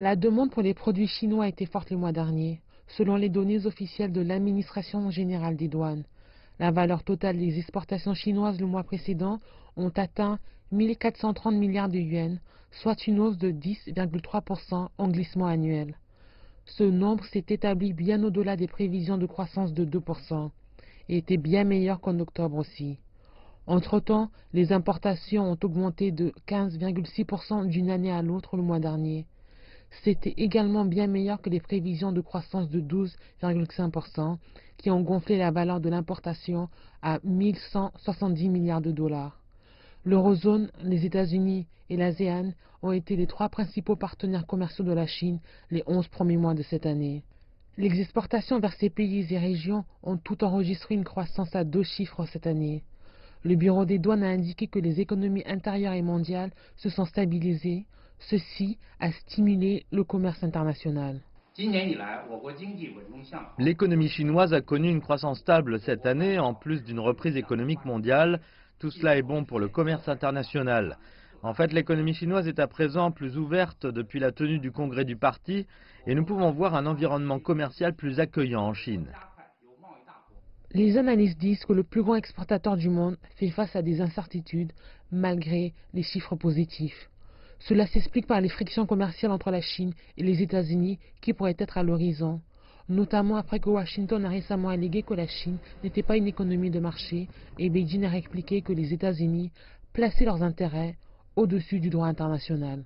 La demande pour les produits chinois a été forte le mois dernier, selon les données officielles de l'Administration générale des douanes. La valeur totale des exportations chinoises le mois précédent ont atteint 1430 milliards de yuans, soit une hausse de 10,3% en glissement annuel. Ce nombre s'est établi bien au-delà des prévisions de croissance de 2% et était bien meilleur qu'en octobre aussi. Entre-temps, les importations ont augmenté de 15,6% d'une année à l'autre le mois dernier. C'était également bien meilleur que les prévisions de croissance de 12,5% qui ont gonflé la valeur de l'importation à 1170 milliards de dollars. L'Eurozone, les États-Unis et l'ASEAN ont été les trois principaux partenaires commerciaux de la Chine les 11 premiers mois de cette année. Les exportations vers ces pays et régions ont toutes enregistré une croissance à 2 chiffres cette année. Le Bureau des douanes a indiqué que les économies intérieures et mondiales se sont stabilisées, ceci a stimulé le commerce international. L'économie chinoise a connu une croissance stable cette année, en plus d'une reprise économique mondiale. Tout cela est bon pour le commerce international. En fait, l'économie chinoise est à présent plus ouverte depuis la tenue du congrès du parti et nous pouvons voir un environnement commercial plus accueillant en Chine. Les analystes disent que le plus grand exportateur du monde fait face à des incertitudes malgré les chiffres positifs. Cela s'explique par les frictions commerciales entre la Chine et les États-Unis qui pourraient être à l'horizon, notamment après que Washington a récemment allégué que la Chine n'était pas une économie de marché et Beijing a répliqué que les États-Unis plaçaient leurs intérêts au-dessus du droit international.